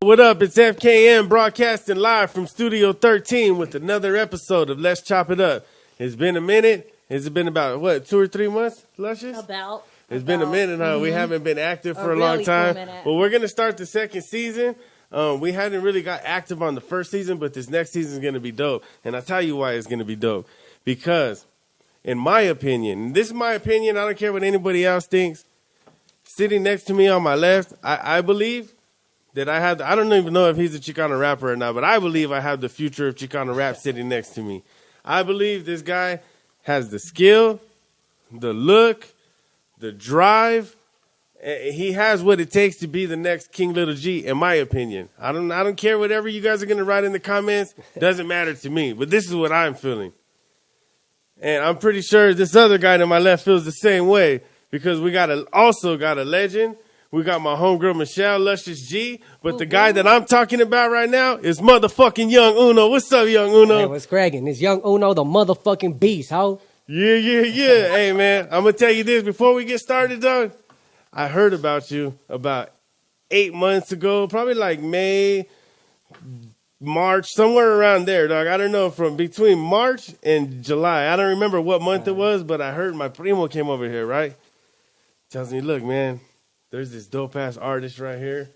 What up? It's FKM broadcasting live from Studio 13 with another episode of Let's Chop It Up. It's been a minute. Has it been about, what, 2 or 3 months, Luscious? It's been a minute, huh? We haven't been active for a long time. Well, we're going to start the second season. We hadn't really got active on the first season, but this next season is going to be dope. And I'll tell you why it's going to be dope. Because, in my opinion, and this is my opinion, I don't care what anybody else thinks, sitting next to me on my left, I believe that I don't even know if he's a Chicano rapper or not, but I believe I have the future of Chicano rap sitting next to me. I believe this guy has the skill, the look, the drive. He has what it takes to be the next King Little G, in my opinion. I don't care whatever you guys are going to write in the comments. Doesn't matter to me, but this is what I'm feeling. And I'm pretty sure this other guy to my left feels the same way because we also got a legend. We got my homegirl, Michelle, Luscious G. But the guy that I'm talking about right now is motherfucking Young Uno. What's up, Young Uno? Hey, what's cracking? It's Young Uno, the motherfucking beast, ho. Yeah. Hey, man, I'm going to tell you this. Before we get started, dog, I heard about you about 8 months ago, probably like May, March, somewhere around there, dog. I don't know, from between March and July. I don't remember what month it was, but I heard my primo came over here, right? Tells me, look, man, there's this dope-ass artist right here,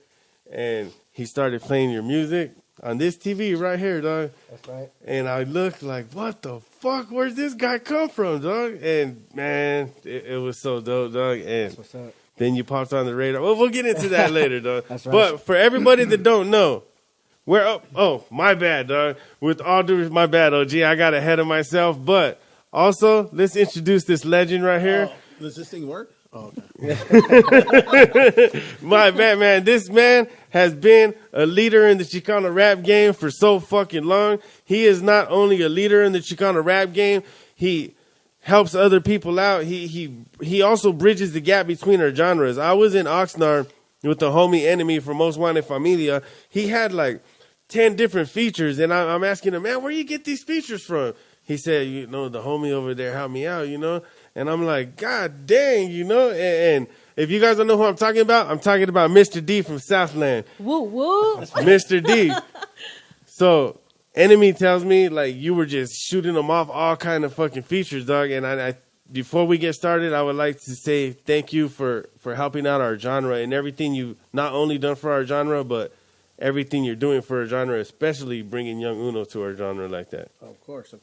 and he started playing your music on this TV right here, dog. That's right. And I looked like, what the fuck? Where's this guy come from, dog? And, man, it was so dope, dog. And That's what's up. then you popped on the radar. Well, we'll get into that later, dog. That's right. But for everybody that don't know, my bad, dog. With all due, my bad, OG. I got ahead of myself. But also, let's introduce this legend right here. Does this thing work? Oh, okay. My bad, man. This man has been a leader in the Chicano rap game for so fucking long. He is not only a leader in the Chicano rap game, he helps other people out. He also bridges the gap between our genres. I was in Oxnard with the homie Enemy from Most Wanted Familia. He had like 10 different features, and I'm asking him, man, where you get these features from? He said, the homie over there helped me out, And I'm like, God dang, And if you guys don't know who I'm talking about Mr. D from Southland. Woo, woo. Mr. D. So, Enemy tells me, like, you were just shooting them off all kind of fucking features, dog. And I before we get started, I would like to say thank you for helping out our genre and everything you not only done for our genre, but everything you're doing for our genre, especially bringing Young Uno to our genre like that. of course.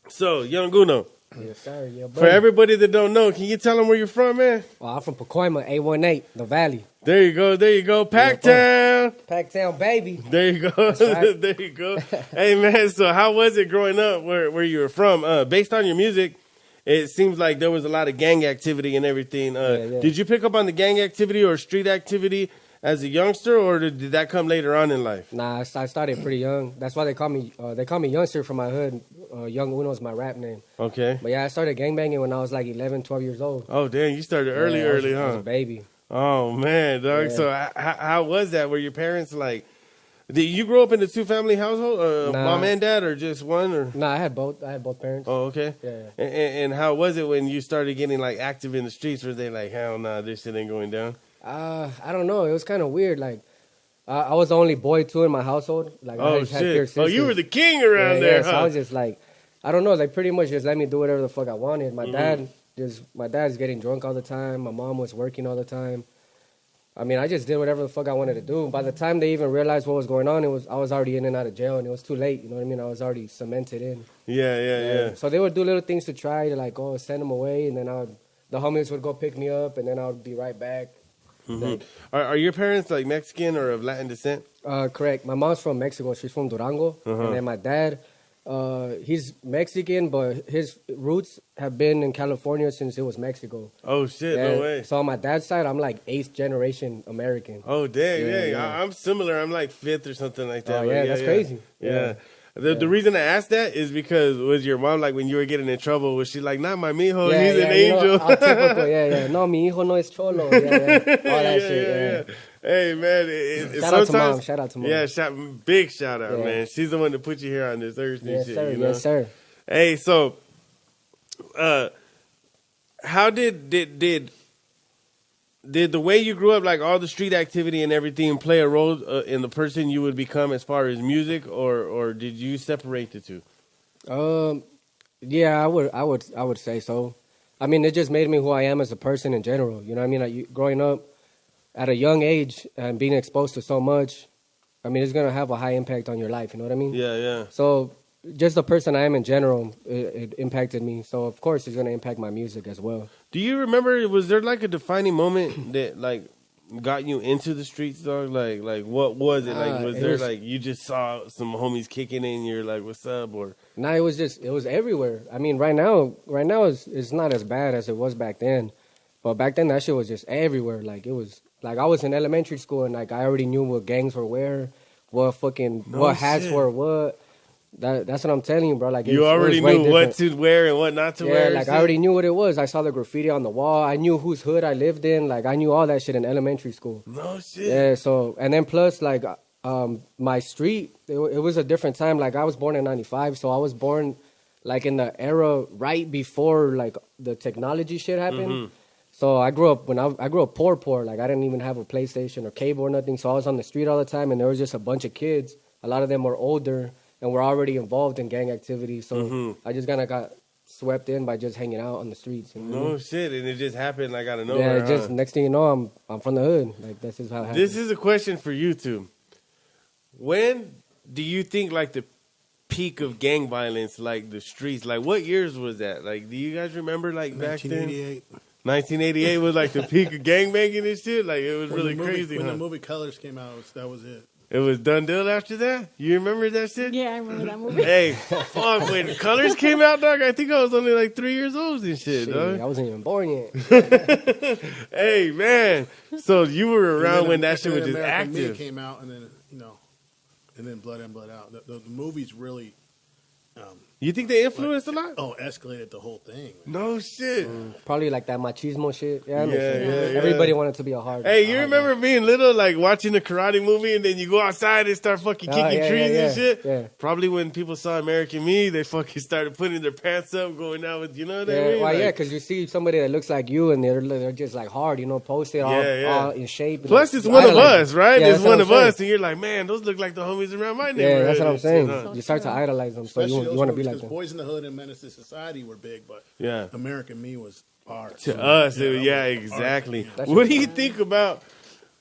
So, Young Uno. Yes, sir. Yeah, For everybody that don't know, can you tell them where you're from, man? Well, I'm from Pacoima, 818, the Valley. There you go. Packtown. Packtown, baby. There you go. Right. There you go. Hey, man, so how was it growing up where you were from? Based on your music, it seems like there was a lot of gang activity and everything. Yeah. Did you pick up on the gang activity or street activity as a youngster, or did that come later on in life? Nah, I started pretty young. That's why they call me youngster from my hood. Young Uno is my rap name. Okay. But yeah, I started gangbanging when I was like 11, 12 years old. Oh, damn, you started early, I was huh? a baby. Oh, man, dog. Yeah. So how was that? Were your parents like, did you grow up in a 2-family household? Nah. Mom and dad, or just one? Or? Nah, I had both parents. Oh, okay. Yeah. And how was it when you started getting like active in the streets? Were they like, hell nah, this shit ain't going down? I don't know. It was kind of weird. Like, I was the only boy too in my household. Like, I just had shit. sisters. You were the king around there, So huh? I was just like, I don't know. They pretty much just let me do whatever the fuck I wanted. My dad's getting drunk all the time. My mom was working all the time. I mean, I just did whatever the fuck I wanted to do. By the time they even realized what was going on, I was already in and out of jail, and it was too late. You know what I mean? I was already cemented in. Yeah. So they would do little things to try to like, send them away, and then the homies would go pick me up, and then I would be right back. Mm-hmm. Are your parents like Mexican or of Latin descent? Correct. My mom's from Mexico. She's from Durango. And then my dad, he's Mexican, but his roots have been in California since it was Mexico. Oh, shit. No way. So on my dad's side, I'm like 8th generation American. Oh, dang. Yeah. I'm similar. I'm like 5th or something like that. Oh, yeah, that's crazy. Yeah. The reason I asked that is because was your mom, like, when you were getting in trouble, was she like, not my mijo, he's an angel? How typical, yeah. No, mi hijo no es cholo. All that shit, yeah. Hey, man. Shout out to mom. Yeah, big shout out, man. She's the one that put you here on this earth and Yes, shit. sir. You know? Yes, sir. Hey, so, how did did the way you grew up, like all the street activity and everything, play a role in the person you would become as far as music, or did you separate the two? Yeah, I would say so. I mean, it just made me who I am as a person in general. You know what I mean? Like, growing up at a young age and being exposed to so much, I mean, it's going to have a high impact on your life. You know what I mean? Yeah, yeah. So just the person I am in general, it impacted me. So, of course, it's going to impact my music as well. Do you remember, was there like a defining moment that like got you into the streets, dog? Like what was it? Like, was there like, you just saw some homies kicking in and you're like, what's up? Or nah, it was everywhere. I mean, right now it's not as bad as it was back then. But back then that shit was just everywhere. Like, it was, like, I was in elementary school and like I already knew what gangs were where, what hats were what. That's what I'm telling you, bro. Like, you already knew what to wear and what not to wear. Yeah, like, I already knew what it was. I saw the graffiti on the wall. I knew whose hood I lived in. Like, I knew all that shit in elementary school. No shit. Yeah, so, and then plus, like, my street, it was a different time. Like, I was born in 95, so I was born, like, in the era right before, like, the technology shit happened. Mm-hmm. So I grew up poor. Like, I didn't even have a PlayStation or cable or nothing. So I was on the street all the time, and there was just a bunch of kids. A lot of them were older and were already involved in gang activity. So I just kind of got swept in by just hanging out on the streets. You know? No shit, and it just happened like out of nowhere. Yeah, just next thing you know, I'm from the hood. Like, this is how it happened. This is a question for you two. When do you think like the peak of gang violence, like the streets, like what years was that? Like, do you guys remember like back then? 1988 was like the peak of gang banging and shit. Like, it was really crazy. When the movie Colors came out, that was it. It was done deal after that? You remember that shit? Yeah, I remember that movie. Hey, fuck, when Colors came out, dog, I think I was only like 3 years old and shit, dog. I wasn't even born yet. Hey, man. So you were around when that shit was just American active. Me came out, and then, and then Blood In, Blood Out. The movies really... You think they influenced a lot? Oh, escalated the whole thing. Man. No shit. Probably like that machismo shit. Yeah. Yeah. Everybody wanted to be a hard. Hey, you remember being little, like watching a karate movie, and then you go outside and start fucking kicking trees and shit? Yeah. Probably when people saw American Me, they fucking started putting their pants up, going out with, you know what I mean? Well, like, because you see somebody that looks like you, and they're just like hard, posted all in shape. Plus, it's one of us, right? Yeah, it's one of us, and you're like, man, those look like the homies around my neighborhood. Yeah, that's what I'm saying. Shit, huh? You start to idolize them, so Especially you want to be like them. Boys in the Hood and Menace to Society were big, but American Me was art. To us, exactly. What do you think about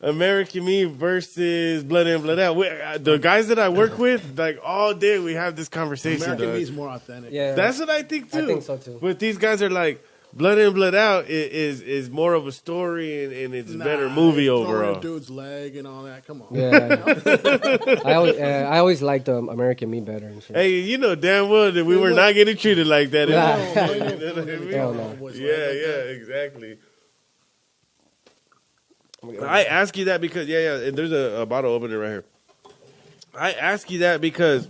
American Me versus Blood In, Blood Out? The guys that I work with, like all day, we have this conversation. American Me is more authentic. Yeah, that's what I think too. I think so too. But these guys are like, Blood In, Blood Out is more of a story and it's a better movie overall. A dude's leg and all that. Come on. Yeah, I always liked American Me better. And shit. Hey, you know damn well that we were not getting treated like that. Hell no. Yeah, exactly. I ask you that because and there's a bottle opener right here. I ask you that because,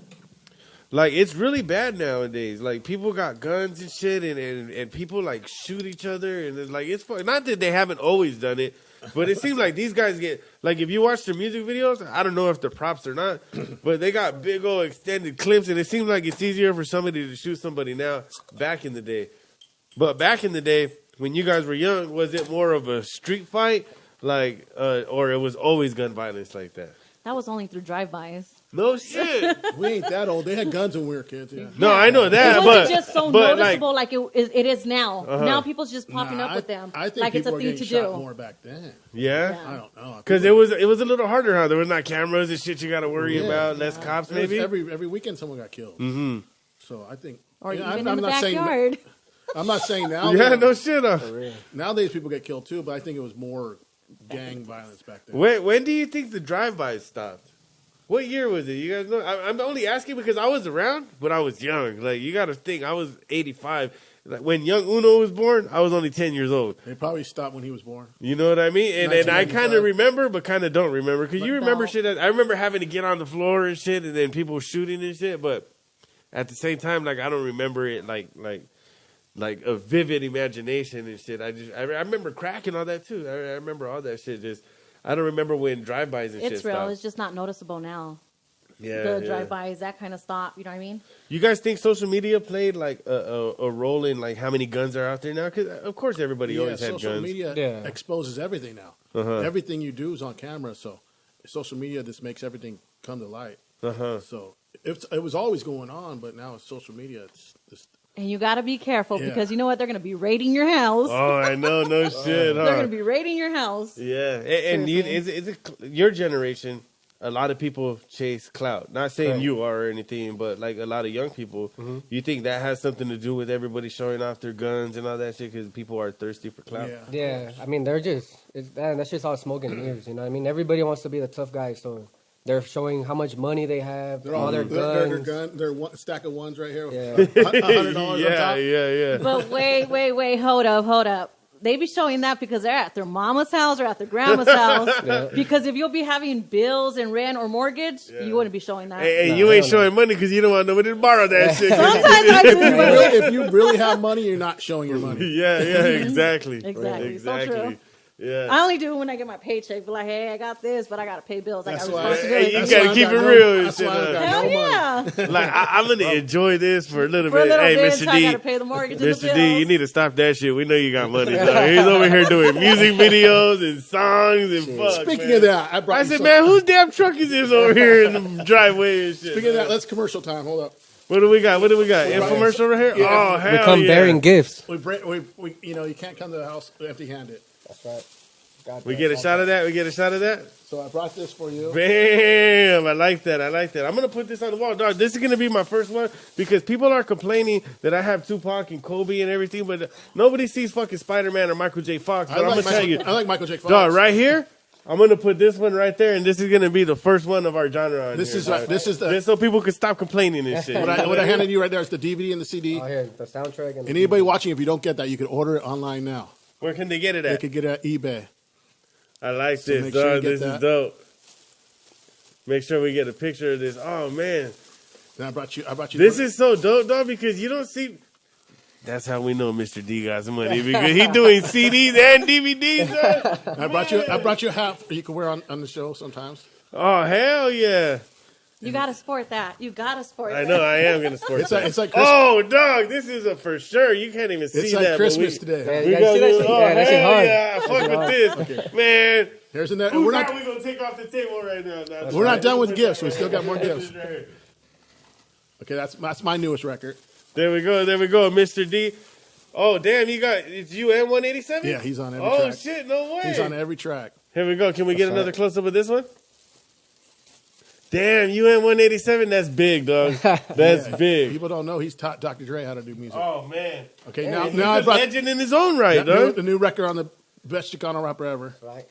like, it's really bad nowadays. Like, people got guns and shit, and people like shoot each other, and it's like, it's not that they haven't always done it, but it seems like these guys get, like, if you watch their music videos, I don't know if they're props or not, but they got big old extended clips, and it seems like it's easier for somebody to shoot somebody now. Back in the day, but back in the day when you guys were young, was it more of a street fight, like, or it was always gun violence like that? That was only through drive-bys. No shit. We ain't that old. They had guns when we were kids. Yeah. No, I know that, it wasn't just so noticeable like it is now. Now people's just popping up with them. I think like it's a thing to do. More back then. Yeah? I don't know. Because it was a little harder, huh? There was not cameras and shit you got to worry about. Less cops, maybe. Every weekend someone got killed. Mm-hmm. So I think, or even in the backyard. I'm not saying now. Yeah, no shit. Nowadays people get killed too, but I think it was more gang violence back then. When do you think the drive-bys stopped? What year was it? You guys know? I'm only asking because I was around, but I was young. Like, you got to think, I was 85. Like, when young Uno was born, I was only 10 years old. They probably stopped when he was born. You know what I mean? And I kind of remember, but kind of don't remember. Because you remember shit. I remember having to get on the floor and shit, and then people shooting and shit. But at the same time, like, I don't remember it like a vivid imagination and shit. I remember crack and all that too. I remember all that shit. Just I don't remember when drive-bys and shit It's real. stopped. It's just not noticeable now. the drive-bys, that kind of stuff. You know what I mean? You guys think social media played like a role in like how many guns are out there now? Because of course everybody always had guns. Social media exposes everything now. Everything you do is on camera, so social media just makes everything come to light. So it was always going on, but now it's social media. It's and you got to be careful because you know what? They're going to be raiding your house. Oh, I know, no shit. They're going to be raiding your house. Yeah, and is it your generation? A lot of people chase clout. Not saying you are or anything, but like a lot of young people. You think that has something to do with everybody showing off their guns and all that shit because people are thirsty for clout? Yeah. I mean, that's just all smoke and mirrors, you know what I mean? Everybody wants to be the tough guy, so they're showing how much money they have, all their guns. Their stack of ones right here. $100 on top. Yeah. But wait, hold up. They be showing that because they're at their mama's house or at their grandma's house. Because if you'll be having bills and rent or mortgage, you wouldn't be showing that. Hey, you ain't showing money because you don't want nobody to borrow that shit. Sometimes I do. If you really have money, you're not showing your money. Yeah, exactly. Exactly. So true. Yeah. I only do it when I get my paycheck. Be like, hey, I got this, but I got to pay bills. I got responsibilities. Hey, you got to keep it real. That's why I got Hell no money. Like, I'm going to enjoy this for a little For a bit. little Hey, bit, Mr. so D. I got to pay the mortgage and the Mr. bills. D, you need to stop that shit. We know you got money, dog. He's over here doing music videos and songs and fuck, Speaking man. of that, I said, man, whose damn truck is this over here in the driveway and shit? Speaking of that, let's commercial time. Hold up. What do we got? Infomercial right here? Yeah. Oh, hell We come bearing gifts. We you can't come to the house empty-handed. That's right. We get a shot of that? So I brought this for you. Bam! I like that. I'm going to put this on the wall. Dog, this is going to be my first one because people are complaining that I have Tupac and Kobe and everything, but nobody sees fucking Spider-Man or Michael J. Fox. But I'm going to tell you. I like Michael J. Fox. Dog, right here, I'm going to put this one right there, and this is going to be the first one of our genre on This here. is just so people can stop complaining and shit. What I handed you right there is the DVD and the CD. Oh, here, the soundtrack. And anybody watching, if you don't get that, you can order it online now. Where can they get it They at? could get it at eBay. I like So this, make sure you dog. get This that. is dope. Make sure we get a picture of this. Oh, man. Then I brought you. This is so dope, dog, because you don't see... That's how we know Mr. D got some money, because he doing CDs and DVDs, dog. I brought you a hat you can wear on the show sometimes. Oh, hell yeah. You got to sport that. I know, I am going to sport It's that. like Christmas. Oh, dog, this is a for sure. You can't even see It's that. like Christmas today. Yeah, We you guys see that shit? oh, Yeah, that shit hell hard. yeah. Fuck with this. Man. Here's another. Who's We're that not. we going to take off the table right now? We're not done with gifts. We still got more gifts. Right here. Okay, that's my newest record. There we go, Mr. D. Oh, damn, it's you and 187? Yeah, he's on every Oh, track. shit, no way. He's on every track. Here we go. Can we get another close-up of this one? Damn, you and 187, that's big, dog. That's big. People don't know he's taught Dr. Dre how to do music. Oh, man. Okay, Hey, now I he's a brought legend in his own right, dog. the new record on the best Chicano rapper ever. Right.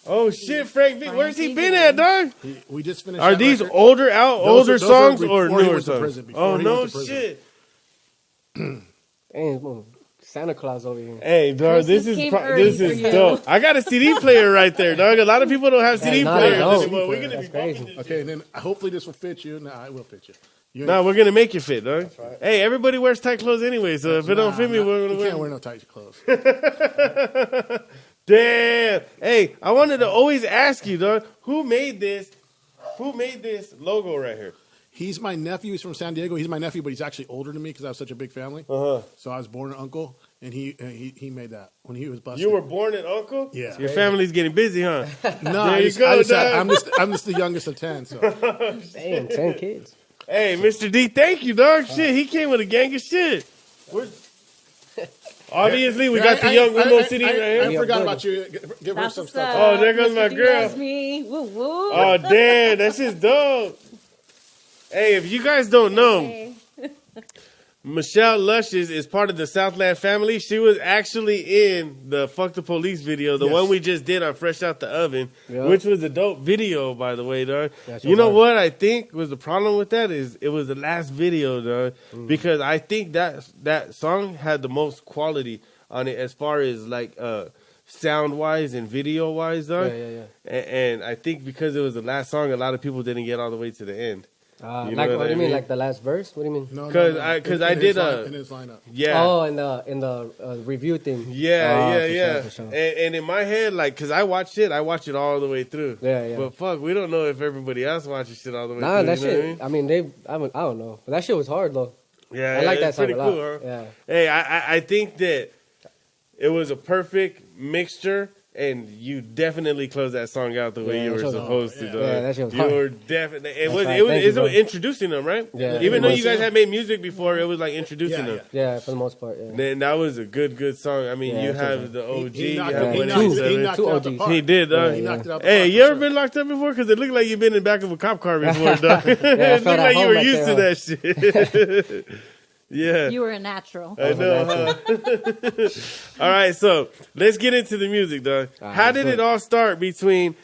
Oh, shit, Frank V. Where's he been at, dog? We just finished. Are that these record. older Those are songs or before he newer went to songs? prison, before Oh, he no went to prison. shit. Damn, Santa Claus over here. Hey, dog, this Christmas is came early this for is you. dope. I got a CD player right there, dog. A lot of people don't have CD no, players no. anymore. We're gonna That's be bumping crazy. this Okay, and then hopefully this will fit you. Nah, it will fit you. No, we're gonna make you fit, dog. right. Hey, everybody wears tight clothes anyway, so if it don't fit me, we're gonna You can't wear no tight clothes. Damn. Hey, I wanted to always ask you, dog, who made this logo right here? He's my nephew. He's from San Diego. He's my nephew, but he's actually older than me because I have such a big family. Uh-huh. So I was born an uncle, and he made that when he was busted. You were born an uncle? Yeah. Your family's getting busy, huh? No, There you go, dog. I'm just the youngest of 10. So Damn, 10 kids. Hey, Mr. D, thank you, dog. Shit, he came with a gang of shit. Obviously, we got the young Willow City right here. I forgot about you. Give her That's some what's stuff. up. Oh, there goes Mr. my D girl. loves me. Woo woo. Oh, damn, that's just dope. Hey, if you guys don't know, Hey. Michelle Lushes is part of the Southland family. She was actually in the Fuck the Police video, the Yes. one we just did on Fresh Out the Oven, Yeah. which was a dope video, by the way, dog. That's You know right. what I think was the problem with that is it was the last video, dog, because I think that song had the most quality on it as far as like sound-wise and video-wise, dog. Yeah. And I think because it was the last song, a lot of people didn't get all the way to the end. Like what do you mean? Like the last verse? What do you mean? No, because I did in his lineup. Yeah. Oh, in the review thing. Yeah. For sure. And in my head, like, because I watch it all the way through. Yeah. But fuck, we don't know if everybody else watches shit all the way through. Nah, that you know shit. I mean, I don't know, but that shit was hard though. Yeah, I like that song pretty a lot. cool, huh? Yeah. Hey, I think that it was a perfect mixture. And you definitely closed that song out the way you were supposed to, dog. Yeah, that shit was you hard. were definitely. It Right. was introducing them, right? Yeah. Even though you guys had made music before, it was like introducing them. Yeah, for the most part. Yeah. And that was a good song. I mean, you have the OG. He knocked you have it 187. out the park. He did, dog. He knocked it out the Hey, park, you for ever sure. been locked up before? Because it looked like you've been in the back of a cop car before, dog. It felt looked at like you home were back used to there, that shit. Yeah. You were a natural. I know, huh? All right, so let's get into the music, dog. How did it all start between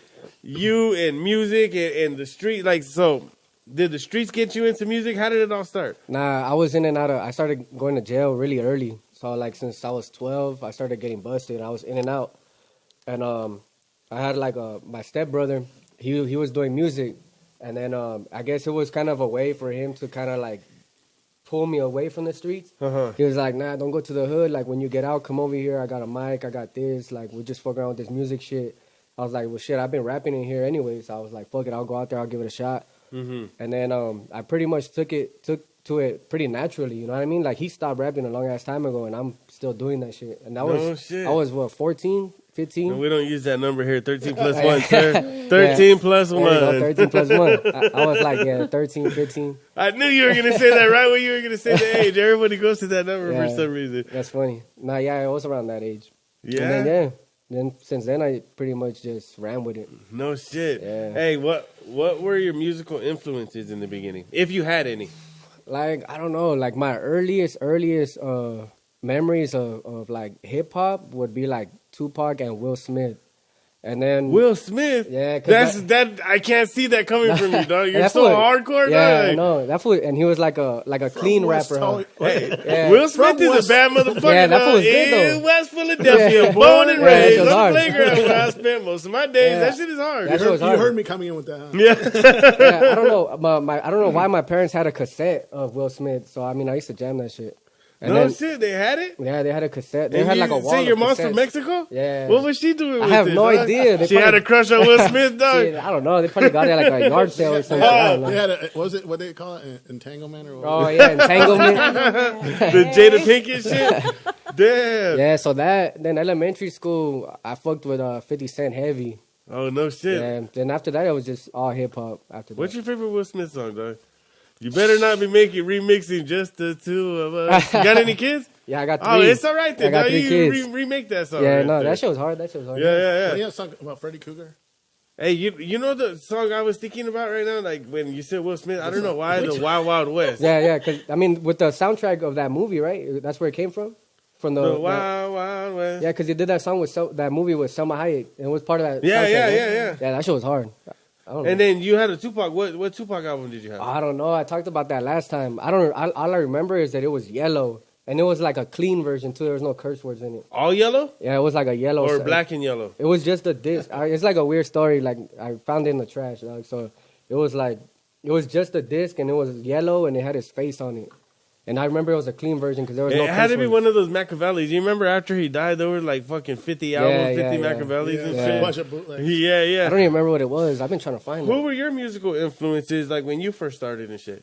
you and music and the street? Like, so did the streets get you into music? How did it all start? Nah, I was in and out of. I started going to jail really early. So like since I was 12, I started getting busted. I was in and out, and I had like my stepbrother. He was doing music, and then I guess it was kind of a way for him to kind of like pull me away from the streets. He was like, nah, don't go to the hood. Like, when you get out, come over here. I got a mic. I got this. Like, we'll just fuck around with this music shit. I was like, well, shit, I've been rapping in here anyway. So I was like, fuck it. I'll go out there. I'll give it a shot. And then I pretty much took to it pretty naturally. You know what I mean? Like, he stopped rapping a long ass time ago, and I'm still doing that shit. And that I was, what, 14? 15? No, we don't use that number here. 13 plus 1, sir. 13 plus 1. 13 plus 1. I was like, 13, 15. I knew you were going to say that right when you were going to say the age. Everybody goes to that number for some reason. That's funny. Nah, yeah, I was around that age. Yeah? And then, then since then, I pretty much just ran with it. No shit. Yeah. Hey, what were your musical influences in the beginning, if you had any? Like, I don't know. Like, my earliest memories of like hip hop would be like Tupac and Will Smith, and then Will Smith. Yeah, that I can't see that coming from you, dog. You're so hardcore, yeah, dog. no, that fool, and he was like a clean rapper. Huh? Will Smith is a bad motherfucker. Yeah, that fool was good though. In West Philadelphia, born and raised on the hard. playground where I spent most of my days. That shit is hard. You heard me coming in with that. Huh? Yeah, I don't know. I don't know why my parents had a cassette of Will Smith. So I mean, I used to jam that shit. And shit, they had it? Yeah, they had a cassette. They had like a wall. Say your mom's cassettes. from Mexico? Yeah. What was she doing with it? I have no idea. She had a crush on Will Smith, dog? I don't know. They probably got it at like a yard sale or something. I don't know. They had what they call it? Entanglement or what? Oh, yeah, entanglement. The Jada Pinkett shit? Damn. Yeah, so then elementary school, I fucked with 50 Cent heavy. Oh, no shit. Yeah, then after that, it was just all hip hop after that. What's your favorite Will Smith song, dog? You better not be remixing just the two of us. You got any kids? Yeah, I got 3. Oh, it's all right then. I got 3 kids. Remake that song. Yeah, right no, there. that shit was hard. Yeah. He had a song about Freddy Krueger. Hey, you know the song I was thinking about right now? Like when you said Will Smith, I don't know why, the Wild Wild West. Yeah, because, I mean, with the soundtrack of that movie, right? That's where it came from? From the Wild Wild West. Yeah, because he did that song with that movie with Selma Hayek. And it was part of that Yeah. Yeah, that shit was hard. I don't know. And then you had a Tupac. What Tupac album did you have? I don't know. I talked about that last time. All I remember is that it was yellow. And it was like a clean version, too. There was no curse words in it. All yellow? Yeah, it was like a yellow. Or black and yellow? It was just a disc. It's like a weird story. Like, I found it in the trash. Like, so it was just a disc, and it was yellow, and it had his face on it. And I remember it was a clean version because there was no curse words. It had to be one of those Machiavellis. You remember after he died, there were like fucking 50 albums, 50 Machiavellis and shit? A bunch of bootlegs. Yeah. I don't even remember what it was. I've been trying to find it. Who were your musical influences like when you first started and shit?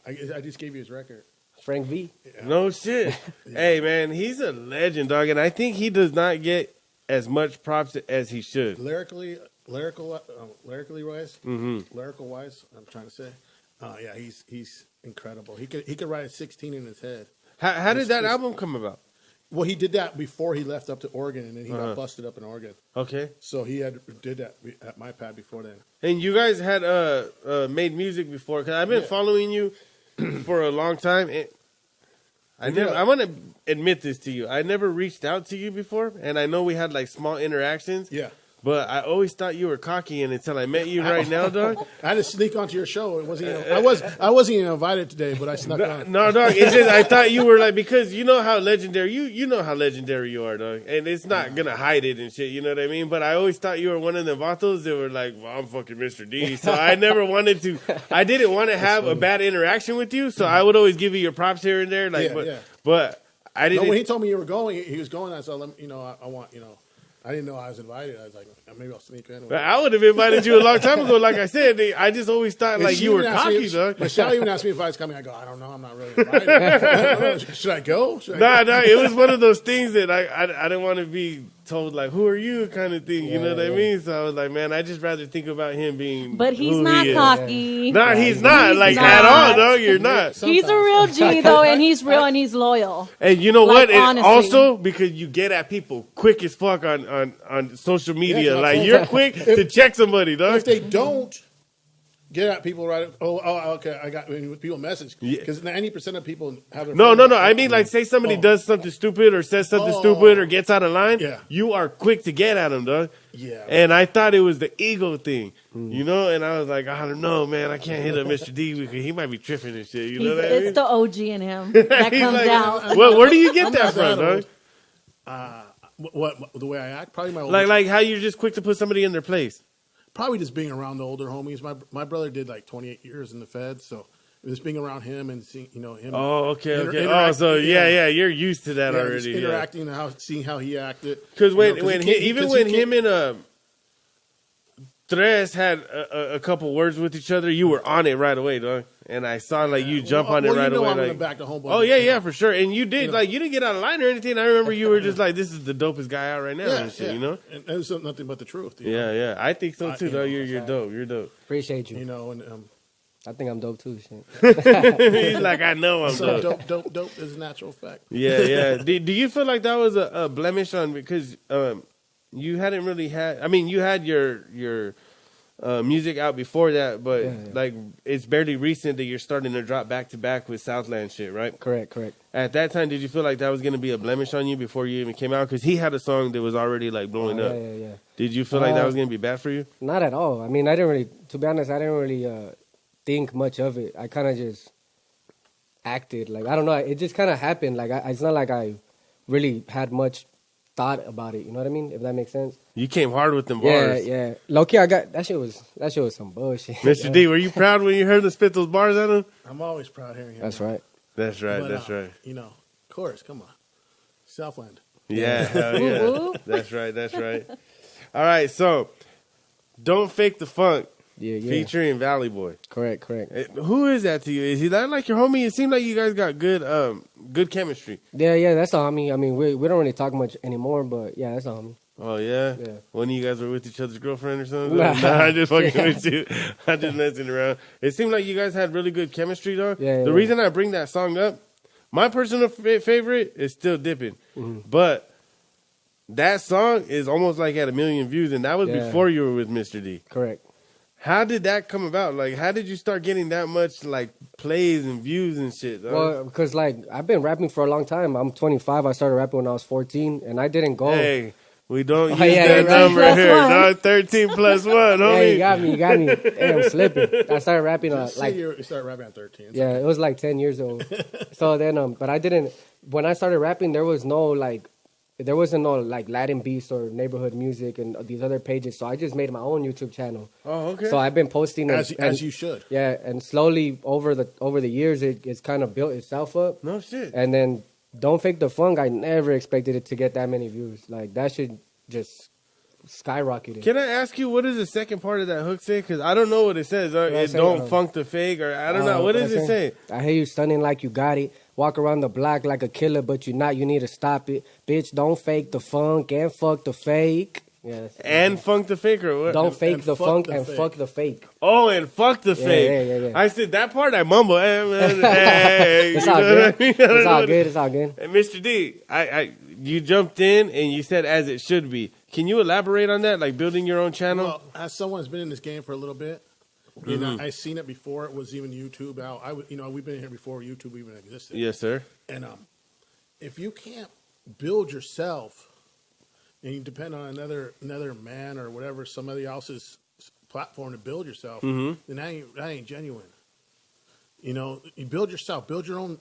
I just gave you his record. Frank V. Yeah. No shit. Hey, man, he's a legend, dog. And I think he does not get as much props as he should. Lyrical wise, I'm trying to say. Yeah, he's incredible. He could write a 16 in his head. How did that album come about? Well, he did that before he left up to Oregon, and then he got busted up in Oregon. Okay. So he did that at my pad before then. And you guys had made music before, because I've been following you for a long time. And I want to admit this to you. I never reached out to you before, and I know we had like small interactions. Yeah. But I always thought you were cocky, and until I met you right now, dog. I had to sneak onto your show. It wasn't. I wasn't even invited today, but I snuck on. No, dog. It's just I thought you were like, because you know how legendary you know how legendary you are, dog. And it's not gonna hide it and shit. You know what I mean? But I always thought you were one of the vatos that were like, well, I'm fucking Mr. D. So I never wanted to. I didn't want to have a bad interaction with you. So I would always give you your props here and there. Like, but I didn't. No, when he told me you were going, he was going. I said, I want. I didn't know I was invited. I was like, maybe I'll sneak in. But I would have invited you a long time ago. Like I said, I just always thought like you were cocky, dog. Michelle even asked me if I was coming. I go, I don't know. I'm not really invited. Should I go? Nah. It was one of those things that I didn't want to be told like, who are you kind of thing. You know what I mean? So I was like, man, I just rather think about him being. But he's not cocky. Nah, he's not like at all, dog. You're not. He's a real G though, and he's real and he's loyal. And you know what? And honestly. also because you get at people quick as fuck on social media. Like you're quick to check somebody, dog. If they don't get at people right, okay, I got people message because 90% of people have their No. I mean, like, say somebody does something stupid or says something stupid or gets out of line. Yeah. You are quick to get at them, dog. Yeah. And I thought it was the ego thing, you know. And I was like, I don't know, man. I can't hit up Mr. D because he might be tripping and shit. You know what I mean? It's the OG in him that comes out. Well, where do you get that from, dog? What the way I act? Probably my like how you're just quick to put somebody in their place. Probably just being around the older homies. My brother did like 28 years in the Feds, so just being around him and seeing him. Oh, okay. Oh, so you're used to that already. Just interacting and seeing how he acted. Because when him and Tres had a couple words with each other, you were on it right away, dog. And I saw like you jump on it right away. I'm like, gonna back the homeboy. Oh yeah, for sure. And you did like you didn't get out of line or anything. I remember you were just like, "This is the dopest guy out right now," and shit. You know. And it was nothing but the truth. Yeah. I think so too, though. You're dope. You're dope. Appreciate you. And I think I'm dope too. Shit. He's like, I know I'm dope. Dope is a natural fact. Yeah. Do you feel like that was a blemish on because you hadn't really had? I mean, you had your music out before that, but like it's barely recent that you're starting to drop back to back with Southland shit, right? Correct. At that time, did you feel like that was going to be a blemish on you before you even came out? Because he had a song that was already like blowing up. Yeah. Did you feel like that was going to be bad for you? Not at all. I mean, to be honest, I didn't really think much of it. I kind of just acted. Like, I don't know. It just kind of happened. Like, it's not like I really had much thought about it. You know what I mean? If that makes sense. You came hard with them bars. Yeah. Low-key, I got that shit was some bullshit. Mr. D, were you proud when you heard him spit those bars at him? I'm always proud hearing him. That's right. That's right. Of course, come on. Southland. Yeah, hell yeah. That's right. All right, so Don't Fake the Funk. Yeah. Featuring Valley Boy. Correct. Who is that to you? Is he that like your homie? It seemed like you guys got good chemistry. Yeah, that's all homie. I mean, we don't really talk much anymore, but yeah, that's all homie. Oh, yeah? Yeah. When you guys were with each other's girlfriend or something? Nah. I'm just fucking with you. I'm just messing around. It seemed like you guys had really good chemistry, though. Yeah. The reason I bring that song up, my personal favorite is Still Dipping. Mm-hmm. But that song is almost like at 1 million views, and that was before you were with Mr. D. Correct. How did that come about? Like, how did you start getting that much, like, plays and views and shit? Well, because, like, I've been rapping for a long time. I'm 25. I started rapping when I was 14, and I didn't go. Hey, we don't use that number here. No, 13 plus 1, homie. Yeah, you got me. Damn, I'm slipping. I started rapping, you started rapping at 13. Yeah, it was, like, 10 years old. So then, but I didn't, when I started rapping, there wasn't no, like, Latin beats or neighborhood music and these other pages. So I just made my own YouTube channel. Oh, okay. So I've been posting as you should. Yeah, and slowly over the years, it's kind of built itself up. No shit. And then Don't Fake the Funk, I never expected it to get that many views. Like, that shit just skyrocketed. Can I ask you, what does the second part of that hook say? Because I don't know what it says. Don't funk the fake, or I don't know. What does it say? I hear you stunning like you got it. Walk around the block like a killer, but you're not. You need to stop it. Bitch, don't fake the funk and fuck the fake. Yes. And funk the fake, or what? Don't fake the funk and fuck the fake. Oh, and fuck the fake. Yeah. I said that part, I mumble. Hey, it's all good. It's all good. And Mr. D, you jumped in and you said as it should be. Can you elaborate on that, like building your own channel? Well, as someone who's been in this game for a little bit, you know, I've seen it before. It was even YouTube out. We've been here before YouTube even existed. Yes, sir. And if you can't build yourself, and you depend on another man or whatever, somebody else's platform to build yourself, then that ain't genuine. You know, you build yourself, build your own,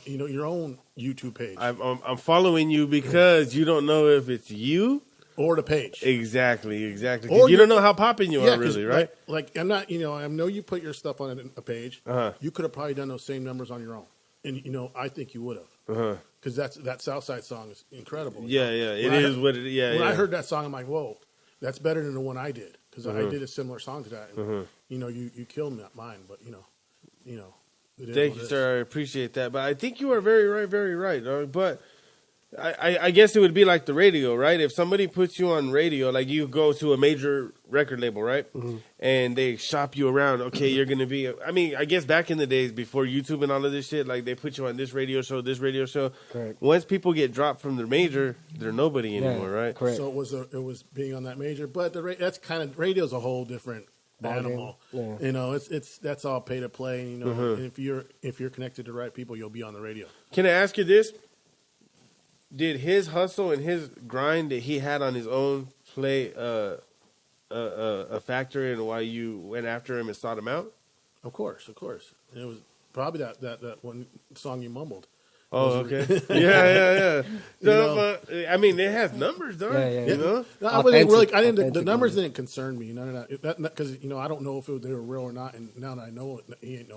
your own YouTube page. I'm following you because you don't know if it's you or the page. Exactly. Or you don't know how popping you are, really, right? Like I'm not, I know you put your stuff on a page. You could have probably done those same numbers on your own, and I think you would have. Because that Southside song is incredible. Yeah, it is what it is. Yeah, when I heard that song, I'm like, whoa, that's better than the one I did. Because I did a similar song to that. And, you killed mine, but, Thank you, sir. I appreciate that. But I think you are very right. But I guess it would be like the radio, right? If somebody puts you on radio, like you go to a major record label, right? And they shop you around. Okay, you're going to be... I mean, I guess back in the days before YouTube and all of this shit, like they put you on this radio show. Correct. Once people get dropped from the major, they're nobody anymore, right? Correct. So it was being on that major. But that's kind of... Radio's a whole different... animal, that's all pay to play. And if you're connected to the right people, you'll be on the radio. Can I ask you this? Did his hustle and his grind that he had on his own play a factor in why you went after him and sought him out? Of course. And it was probably that one song you mumbled. Oh, okay. Yeah. So, I mean, it has numbers, though. Yeah. No, I wasn't really. The numbers didn't concern me. Because I don't know if they were real or not. And now that I know it, he ain't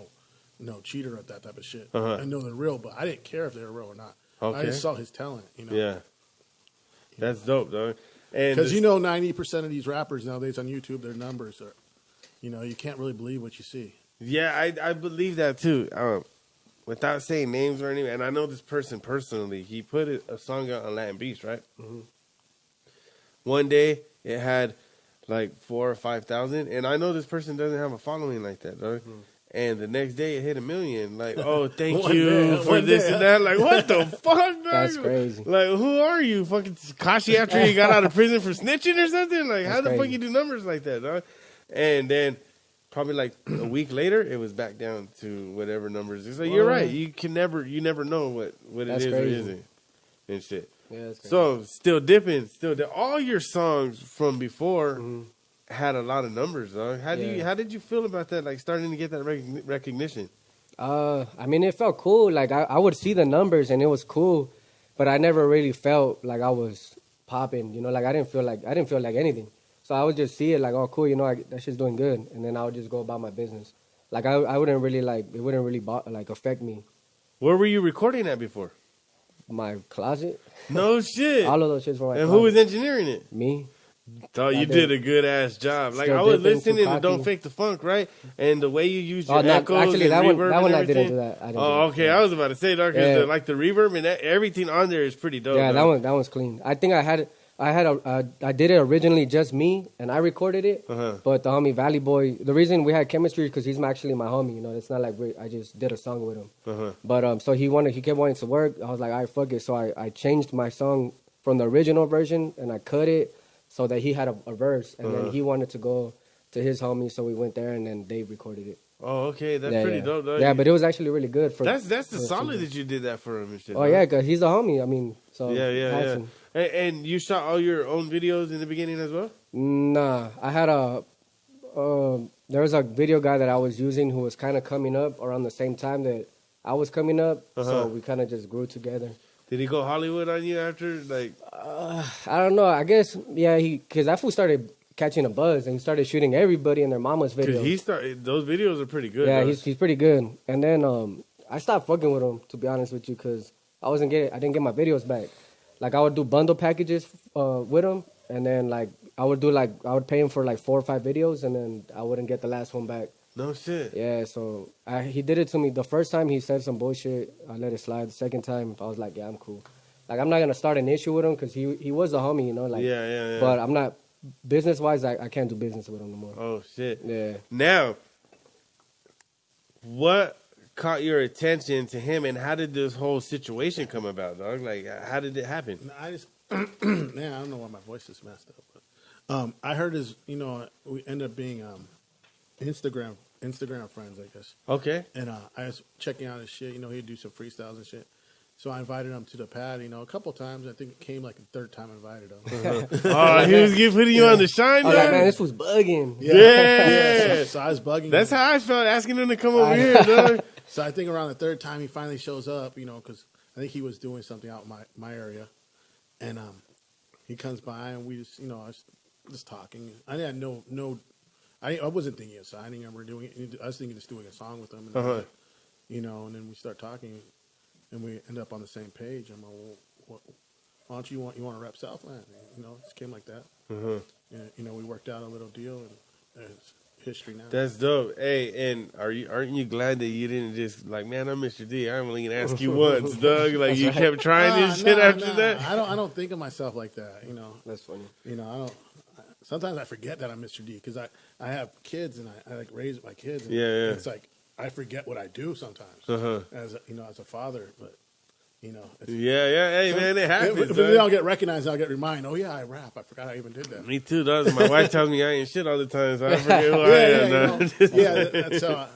no cheater at that type of shit. I know they're real, but I didn't care if they were real or not. Okay. I just saw his talent. Yeah, that's dope, though. Because 90% of these rappers nowadays on YouTube, their numbers are, you can't really believe what you see. Yeah, I believe that too. Without saying names or anything, and I know this person personally, he put a song out on Latin Beast, right? One day it had like 4,000 or 5,000, and I know this person doesn't have a following like that, dog. And the next day it hit 1 million. Like, oh, thank you for this and that. Like, what the fuck, dog? That's crazy. Like, who are you? Fucking Kashi after you got out of prison for snitching or something? Like, how the fuck you do numbers like that, dog? And then probably like a week later, it was back down to whatever numbers. So you're right. You never know what it is or isn't and shit. Yeah, that's crazy. So still dipping. All your songs from before had a lot of numbers, though. How did you feel about that? Like starting to get that recognition. I mean, it felt cool. Like I would see the numbers and it was cool, but I never really felt like I was popping. Like I didn't feel like anything. So I would just see it like, oh, cool, that shit's doing good, and then I would just go about my business. Like I wouldn't really it wouldn't really affect me. Where were you recording at before? My closet. No shit. All of those shits were my closet. And who was engineering it? Me. Oh, you did a good ass job. Like I was listening to Don't Fake the Funk, right? And the way you used your echoes actually, and that reverb one and I didn't do that. Okay. I was about to say, dog, because the reverb and everything on there is pretty dope. Yeah, that one's clean. I think I did it originally just me, and I recorded it. But the homie Valley Boy, the reason we had chemistry is because he's actually my homie. It's not like I just did a song with him. But so he kept wanting to work. I was like, all right, fuck it. So I changed my song from the original version, and I cut it so that he had a verse, and then he wanted to go to his homie, so we went there, and then Dave recorded it. Oh, okay, that's pretty dope, though. Yeah, but it was actually really good. That's the solid that you did that for him and shit. Oh, yeah, because he's a homie. I mean, so yeah. And you shot all your own videos in the beginning as well? Nah, I had there was a video guy that I was using who was kind of coming up around the same time that I was coming up, so we kind of just grew together. Did he go Hollywood on you after? Like, I don't know. I guess, yeah, because that fool started catching a buzz and he started shooting everybody in their mama's videos. Because those videos are pretty good. Yeah, he's pretty good. And then I stopped fucking with him, to be honest with you, because I didn't get my videos back. Like, I would do bundle packages with him, and then I would pay him for like 4 or 5 videos, and then I wouldn't get the last one back. No shit. Yeah, so he did it to me. The first time he said some bullshit, I let it slide. The second time, I was like, yeah, I'm cool. Like, I'm not going to start an issue with him because he was a homie, Like, yeah. But I'm not, business-wise, I can't do business with him no more. Oh, shit. Yeah. Now, what caught your attention to him, and how did this whole situation come about, dog? Like, how did it happen? I just, man, I don't know why my voice is messed up. But, I heard his, we ended up being Instagram friends, I guess. Okay. And I was checking out his shit. He'd do some freestyles and shit. So I invited him to the pad, a couple times. I think it came like the third time I invited him. Oh, he was putting you on the shine. I was like, man, this was bugging. Yeah. So I was bugging. That's him. how I felt asking him to come over here, dog. So I think around the third time he finally shows up, because I think he was doing something out in my area, and he comes by and we just, I was just talking. I had I wasn't thinking of signing him or doing it. I was thinking just doing a song with him, and and then we start talking. And we end up on the same page. I'm like, well, why don't you want to rep Southland? It just came like that. And, we worked out a little deal, and it's history now. That's dope. Hey, and aren't you glad that you didn't just like, man, I'm Mr. D. I'm only gonna ask you once, Doug. Like you kept trying this shit after that. I don't think of myself like that. That's funny. I don't. Sometimes I forget that I'm Mr. D because I have kids and I like raise my kids. And it's like. I forget what I do sometimes as a father, but Hey man, it happens. If they don't get recognized, I'll get reminded. Oh yeah, I rap. I forgot I even did that. Me too, dog. My wife tells me I ain't shit all the time, so I forget who I am. That's how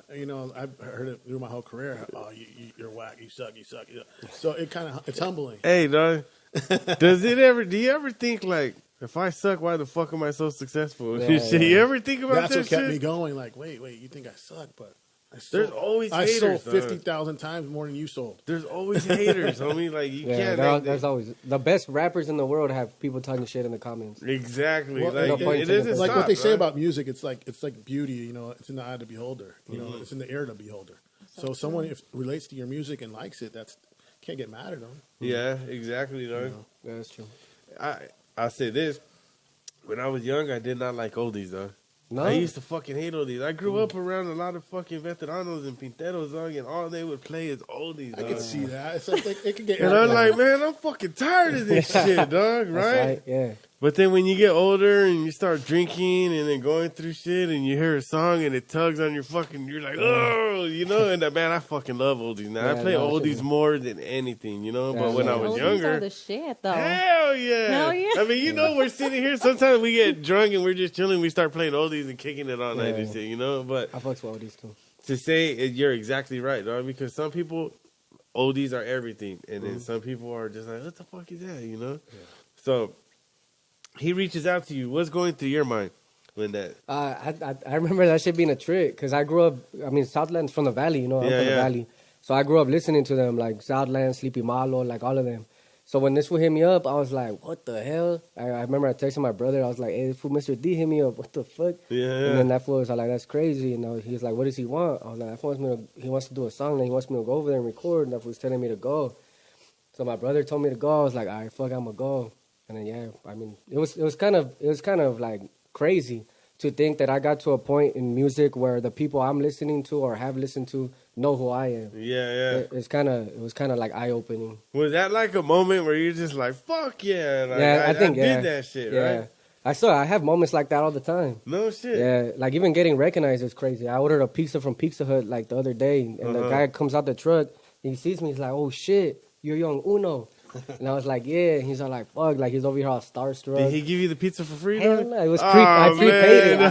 I've heard it through my whole career. Oh, you're whack. You suck. So it's humbling. Hey, dog. Do you ever think like, if I suck, why the fuck am I so successful? You ever think about That's that what kept shit? me going. Like, wait, you think I suck, but. There's always haters. I sold 50,000 times more than you sold. There's always haters, homie. Like you can't. There's always the best rappers in the world have people talking shit in the comments. Exactly. Well, like it isn't like stop, what they say right? about music. It's like beauty. It's in the eye of the beholder. It's in the ear of the beholder. So someone if relates to your music and likes it, can't get mad at them. Yeah, exactly. Dog. Yeah, that's true. I'll say this: when I was young, I did not like oldies, though. No? I used to fucking hate oldies. I grew up around a lot of fucking veteranos and pinteros, dog, and all they would play is oldies, dog. I can see that. It's like it can get. And I'm like, man, I'm fucking tired of this shit, dog. Right? Yeah. But then when you get older and you start drinking and then going through shit and you hear a song and it tugs on your fucking, you're like, oh, and man, I fucking love oldies now. I play oldies more than anything, But when I was oldies younger, are the shit though. Hell yeah! I mean, we're sitting here. Sometimes we get drunk and we're just chilling. We start playing oldies and kicking it all night and shit, But I fucks with oldies too. To say you're exactly right, dog. Because some people, oldies are everything, and then some people are just like, what the fuck is that, Yeah. So. He reaches out to you. What's going through your mind when that? I remember that shit being a trick because I grew up. I mean, Southland's from the valley, I'm from the valley, so I grew up listening to them like Southland, Sleepy Malo, like all of them. So when this fool hit me up, I was like, "What the hell?" I remember I texted my brother. I was like, "Hey, fool, Mr. D hit me up. What the fuck?" Yeah. And then that fool was like, "That's crazy." And he was like, "What does he want?" I was like, "That fool he wants to do a song, and he wants me to go over there and record." And that fool was telling me to go. So my brother told me to go. I was like, "All right, fuck, I'm gonna go." And then I mean, it was kind of like crazy to think that I got to a point in music where the people I'm listening to or have listened to know who I am. Yeah. It was kind of like eye opening. Was that like a moment where you're just like, fuck yeah, like, I think I did that shit, right? I have moments like that all the time. No shit. Yeah, like even getting recognized is crazy. I ordered a pizza from Pizza Hut like the other day, and the guy comes out the truck, he sees me, he's like, "Oh shit, you're Young Uno." And I was like, yeah. And he's all like, fuck. Like, he's over here all starstruck. Did he give you the pizza for free? Hell no. It was I prepaid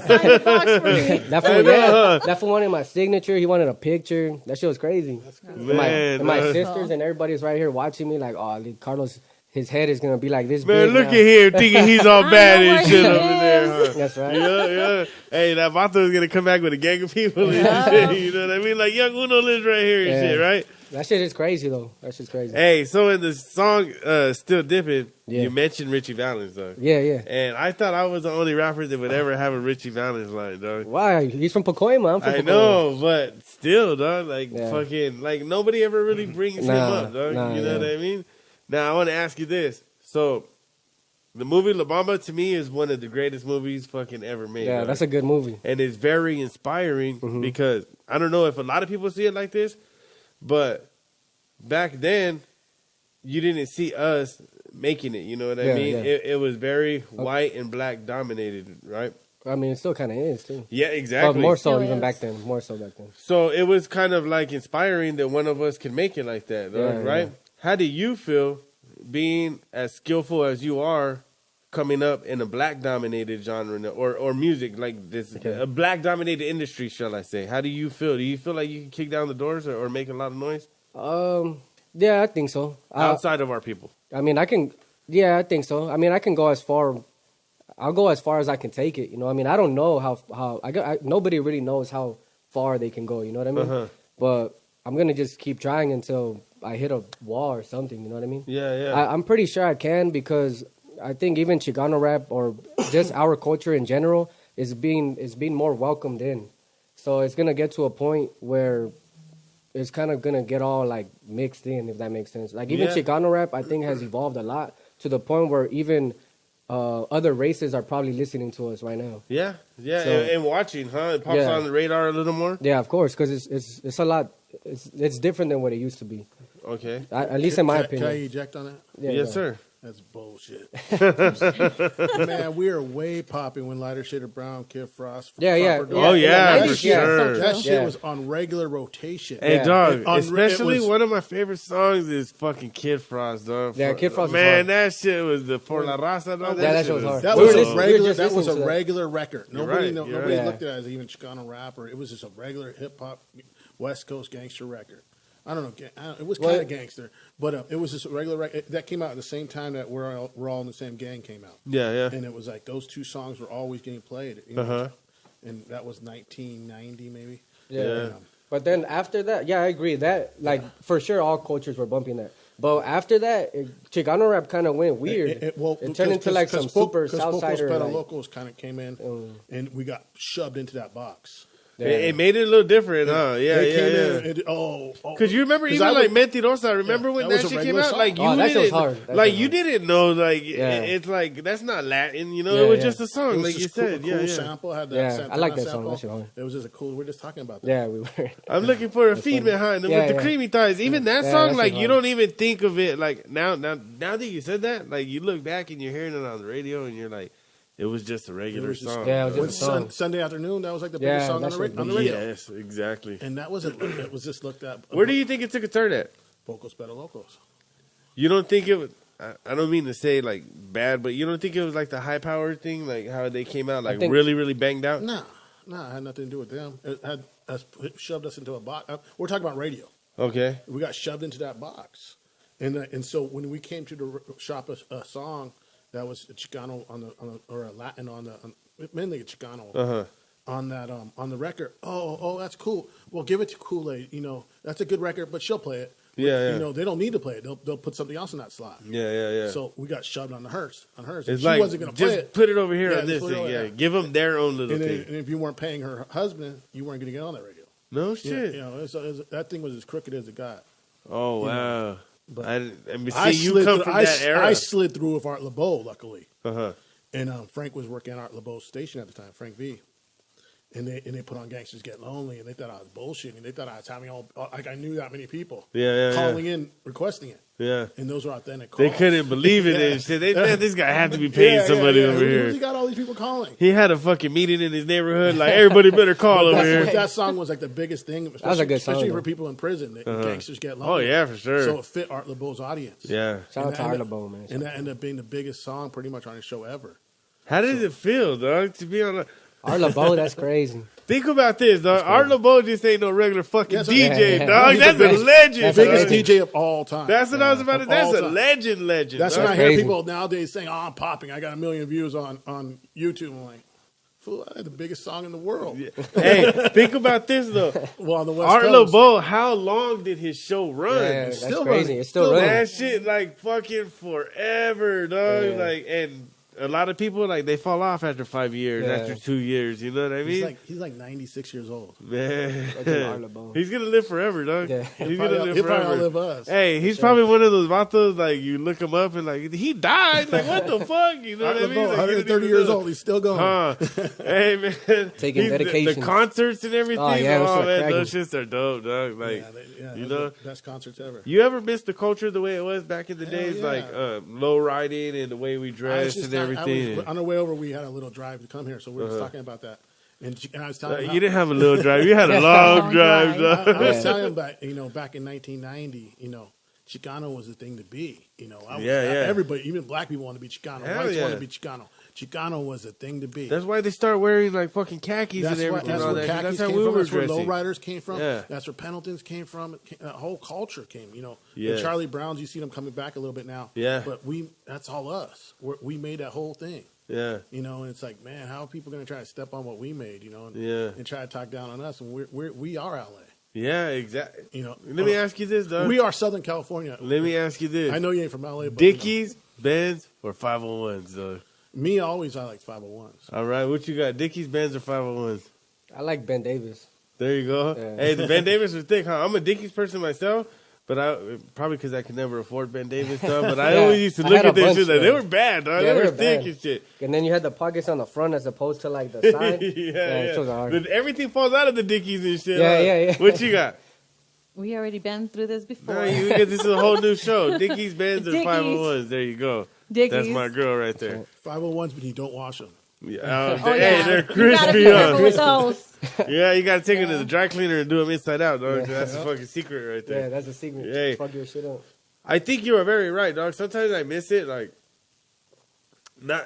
it. That fool wanted my signature. He wanted a picture. That shit was crazy. And my sisters and everybody's right here watching me like, oh, Carlos, his head is going to be like this man, big look now. at here thinking he's all bad and shit over there. Huh? That's right. Yeah. Hey, that Vato is going to come back with a gang of people and shit. You know what I mean? Like, Young Uno lives right here and shit, right? That shit is crazy, though. That shit's crazy. Hey, so in the song Still Dipping, you mentioned Richie Valens, though. Yeah. And I thought I was the only rapper that would ever have a Richie Valens line, dog. Why? He's from Pacoima. I'm from Pacoima. I know, but still, dog, fucking, like, nobody ever really brings him up, dog. You know what I mean? Now, I want to ask you this. So, the movie La Bamba, to me, is one of the greatest movies fucking ever made. Yeah, dog. that's a good movie. And it's very inspiring because I don't know if a lot of people see it like this, but back then, you didn't see us making it. You know what I mean? Yeah. It was very white and black dominated, right? I mean, it still kind of is, too. Yeah, exactly. But more so even back then. More so back then. So it was kind of like inspiring that one of us could make it like that, right? Yeah. How do you feel being as skillful as you are coming up in a black-dominated genre or music like this, a black-dominated industry, shall I say? How do you feel? Do you feel like you can kick down the doors or make a lot of noise? Yeah, I think so. Outside of our people. I mean, I can. Yeah, I think so. I mean, I can go as far. I'll go as far as I can take it. You know, I mean, I don't know how nobody really knows how far they can go. You know what I mean? But I'm gonna just keep trying until I hit a wall or something. You know what I mean? Yeah. I'm pretty sure I can, because I think even Chicano rap or just our culture in general is being more welcomed in. So it's gonna get to a point where it's kind of gonna get all like mixed in, if that makes sense. Like even Chicano rap, I think has evolved a lot to the point where even other races are probably listening to us right now. Yeah, So, and watching, huh? It pops on the radar a little more. Yeah, of course, because it's a lot. It's different than what it used to be. Okay. At least in my opinion. Can I eject on that? Yeah, yes, sir. That's bullshit. Man, we are way popping when Lighter Shade of Brown, Kid Frost. Yeah. Oh, yeah, for Yeah, sure. That shit was on regular rotation. Hey, dog, It especially was- one of my favorite songs is fucking Kid Frost, dog. Yeah, Kid Frost is Man, hard. that shit was the For La Raza, dog. that shit was hard. That We was were a just- regular. we were just That was a listening to that. regular record. Nobody right, you're nobody right. looked at it as even Chicano rap, or it was just a regular hip hop West Coast gangster record. I don't know. It was kind of gangster, but it was just a regular record that came out at the same time that we're all in the same gang came out. Yeah. And it was like those two songs were always getting played. You know, and that was 1990 maybe. Yeah. But then after that, yeah, I agree. That, like, for sure, all cultures were bumping that. But after that, Chicano rap kind of went weird. It turned into, like, some super Southsider. Pocos like, Locos kind of came in, and we got shoved into that box. yeah. It made it a little different, huh? Yeah. Because you remember even like Mentirosa. Remember when that that was a shit came regular out? song. Like you Oh, that shit was didn't, hard. That like shit you was hard. didn't know. Like Yeah. it's like that's not Latin. You know, Yeah, it was yeah. just a song, It was like you just said. cool Yeah. sample had that. Yeah, Santana I like that song. sample. That shit hard. It was just a cool. We're just talking about that. Yeah, we were. I'm looking for a feed funny. behind them Yeah, with the yeah. creamy thighs. Even that Yeah, song, that like shit you hard. don't even think of it. Like now that you said that, like you look back and you're hearing it on the radio, and you're like, it was just a regular song. Yeah, it was When just a song. Sunday afternoon, that was like the Yeah, biggest song that shit on the radio. Yes, exactly. And that wasn't. It was just looked at. Where do you think it took a turn at? Pocos Better Locos? You don't think it was? I don't mean to say like bad, but you don't think it was like the high power thing, like how they came out like think- really banged out? Nah, it had nothing to do with them. It shoved us into a box. We're talking about radio. Okay. We got shoved into that box, and so when we came to shop a song that was a Chicano or a Latin mainly a Chicano on that on the record. Oh, that's cool. Well, give it to Kool-Aid. You know, that's a good record, but she'll play it. Yeah. You know, they don't need to play it. They'll put something else in that slot. Yeah. So we got shoved on hers. It's she like wasn't going to play just it. put it over here Yeah, on this just put it thing. over Yeah, there. give them their own little And thing. if you weren't paying her husband, you weren't going to get on that radio. No shit. You know, that thing was as crooked as it got. Oh wow. know, but I you come from that era. I slid through with Art LeBeau, luckily. Uh-huh. And Frank was working at Art LeBeau's station at the time, Frank V. And they put on Gangsters Get Lonely, and they thought I was bullshitting. They thought I was having like I knew that many people calling in, requesting it. Yeah. And those were authentic They calls. couldn't believe it and shit. Man, this guy had to be paying somebody over here. He got all these people calling. He had a fucking meeting in his neighborhood. Like, everybody better call over here. That song was like the biggest thing, That was a good song, especially though. for people in prison. Gangsters Get Lonely. Oh, yeah, for sure. So it fit Art LeBeau's audience. Yeah. Shout out And to that Art ended- LeBeau, man. And that ended up being the biggest song pretty much on his show ever. How does it feel, dog, to be on a... Art LeBeau, that's crazy. Think about this, dog. Art LeBeau just ain't no regular fucking Yes, DJ, yeah. dog. He's That's the a biggest- legend. That's Biggest crazy. DJ of all time. That's what I was about to... Of That's all a time. legend. That's dog. when I hear crazy. people nowadays saying, "Oh, I'm popping. I got 1 million views on YouTube." I'm like, "Fool, I had the biggest song in the world." Hey, think about this, though. Well, on the West Art Coast, LeBeau, how long did his show run? Yeah, that's still crazy. running. It's still Still running. That shit, like, fucking forever, dog. Yeah. Like, and a lot of people, like, they fall off after 5 years, Yeah. after 2 years. You know what I mean? he's like 96 years old. Man, That's Art LeBeau. he's gonna live forever, dog. Yeah. He's gonna live He'll probably forever. outlive us. Hey, he's probably one of those vatos, like, you look him up and, like, he died. Like, what the fuck? You know Art what I mean? LeBeau, Like, you 130 don't even years know. old. He's still going. Huh? Hey, man. Taking He's- The medications. concerts and everything. Oh, yeah, those Oh, are man, cracking. those shits are dope, dog. Like, you those know? are the best concerts ever. you ever miss the culture the way it was back in the Hell days? yeah. Like, low riding and the way we dressed and everything. On the way over, we had a little drive to come here, so we were just talking about that. And I was telling him, You didn't have a little drive. You had a long Long drive, drive. dog. I was telling him that, back in 1990, Chicano was the thing to be. Yeah. Everybody, even black people, want to be Chicano. Hell Whites yeah. want to be Chicano. Chicano was a thing to be. That's why they start wearing like fucking khakis and everything. That's where khakis how came we from. were That's where dressing. lowriders came from. Yeah. That's where Pendletons came from. That whole culture came. The Yes. Charlie Browns. You see them coming back a little bit now. Yeah. But that's all us. We made that whole thing. Yeah. And it's like, man, how are people going to try to step on what we made? And try to talk down on us. And we are LA. Yeah, exactly. Let me ask you this, though. We are Southern California. Let me ask you this. I know you ain't from LA, but Dickies, Benz, or 501s, though? Me, I like 501s. All right, what you got? Dickies, Benz, or 501s? I like Ben Davis. There you go. Yeah. Hey, the Ben Davis was thick, huh? I'm a Dickies person myself, but probably because I could never afford Ben Davis stuff. But I always used to look at this shit. They were bad, dog. Yeah, they were bad. thick and shit. And then you had the pockets on the front as opposed to like the side. yeah. But everything falls out of the Dickies and shit. Yeah. What you got? We already been through this before. No, this is a whole new show. Dickies, Benz, or 501s. There you go. Dickies. That's my girl right there. 501s, but you don't wash them. Yeah. Oh, yeah. They're You gotta crispy, be careful with huh? those. Yeah, you got to take them to the dry cleaner and do them inside out, dog. That's a fucking secret right there. Yeah, that's a secret. Hey. Fuck your shit up. I think you are very right, dog. Sometimes I miss it. Like,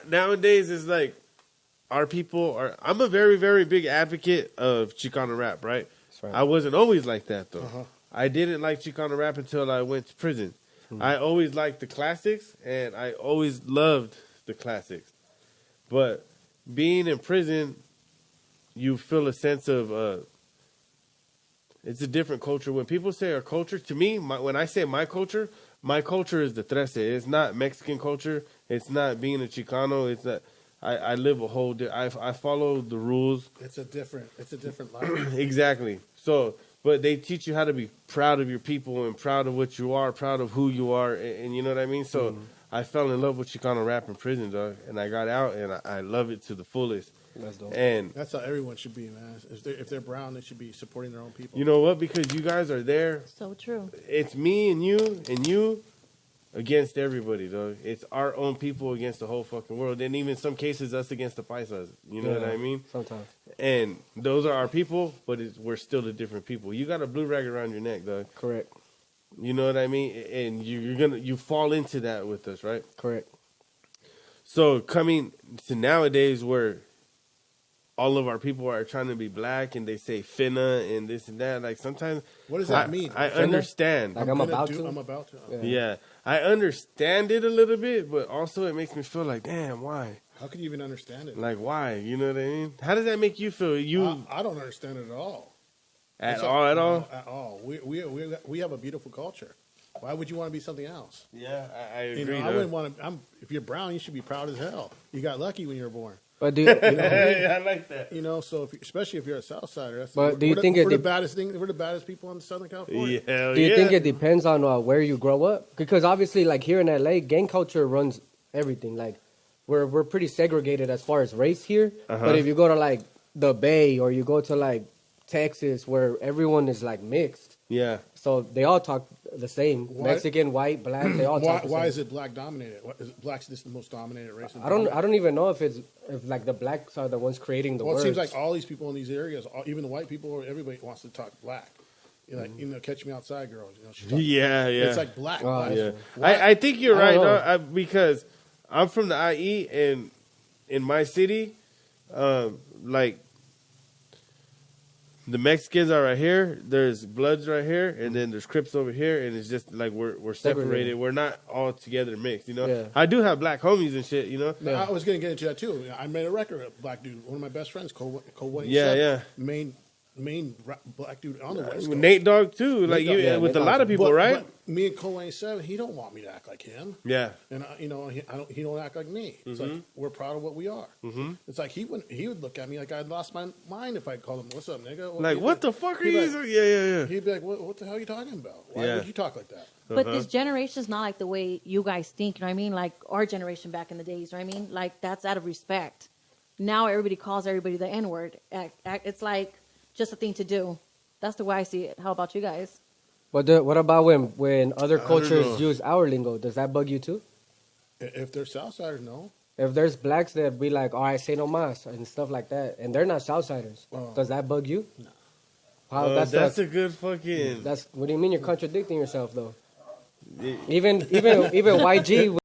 nowadays, it's like our people are. I'm a very, very big advocate of Chicano rap, right? That's right. I wasn't always like that, though. Uh-huh. I didn't like Chicano rap until I went to prison. I always liked the classics, and I always loved the classics. But being in prison, you feel a sense of it's a different culture. When people say our culture, to me, when I say my culture is the trece. It's not Mexican culture. It's not being a Chicano. It's not. I live a whole. I follow the rules. It's a different life. Exactly. So, but they teach you how to be proud of your people and proud of what you are, proud of who you are, and you know what I mean. So, I fell in love with Chicano rap in prison, dog, and I got out, and I love it to the fullest. That's dope. And that's how everyone should be, man. If they're brown, they should be supporting their own people. You know what? Because you guys are there. So true. It's me and you against everybody, though. It's our own people against the whole fucking world. And even in some cases, us against the paisas. You know what I mean? Sometimes. And those are our people, but we're still the different people. You got a blue rag around your neck, dog. Correct. You know what I mean? And you fall into that with us, right? Correct. So coming to nowadays where all of our people are trying to be black and they say finna and this and that. Like sometimes, what does that mean? I understand. Like I'm about to. I'm about to. Yeah, I understand it a little bit, but also it makes me feel like, damn, why? How can you even understand it? Like why? You know what I mean? How does that make you feel? I don't understand it at all. At all? At all. We have a beautiful culture. Why would you want to be something else? Yeah, I agree. I wouldn't want to. If you're brown, you should be proud as hell. You got lucky when you were born. But do you know, I like that. So especially if you're a South Sider, but do you think we're the baddest thing? We're the baddest people in Southern California. Yeah, do you think it depends on where you grow up? Because obviously, like here in LA, gang culture runs everything. Like we're pretty segregated as far as race here. But if you go to like the Bay or you go to like Texas, where everyone is like mixed. Yeah. So they all talk the same. Mexican, white, black, they all talk the same. Why is it black dominated? Is black's just the most dominated race? I don't even know if like the blacks are the ones creating the words. It seems like all these people in these areas, even the white people, everybody wants to talk black. You're like, catch me outside, girls. Yeah. It's like black. Yeah. I think you're right, no? Because I'm from the IE, and in my city, like, the Mexicans are right here. There's Bloods right here, and then there's Crips over here, and it's just like we're separated. We're not all together mixed, Yeah. I do have black homies and shit, Yeah. I was going to get into that too. I made a record with a black dude. One of my best friends, Cole. Yeah. Main black dude on the West Coast. Nate Dogg too, like you with a lot of people, right? But me and Cole ain't 7. He don't want me to act like him. Yeah, and he don't act like me. It's like we're proud of what we are. It's like he would look at me like I'd lost my mind if I called him, "What's up, nigga?" Like what the fuck are you? Yeah. He'd be like, "What the hell are you talking about? Why would you talk like that?" But this generation's not like the way you guys think. You know what I mean? Like our generation back in the days. You know what I mean? Like that's out of respect. Now everybody calls everybody the N-word. It's like just a thing to do. That's the way I see it. How about you guys? But what about when other cultures use our lingo? Does that bug you too? If they're Southsiders, no. If there's blacks that be like, "All right, say no mas" and stuff like that, and they're not Southsiders, does that bug you? No. That's a good fucking. What do you mean? You're contradicting yourself though. Even YG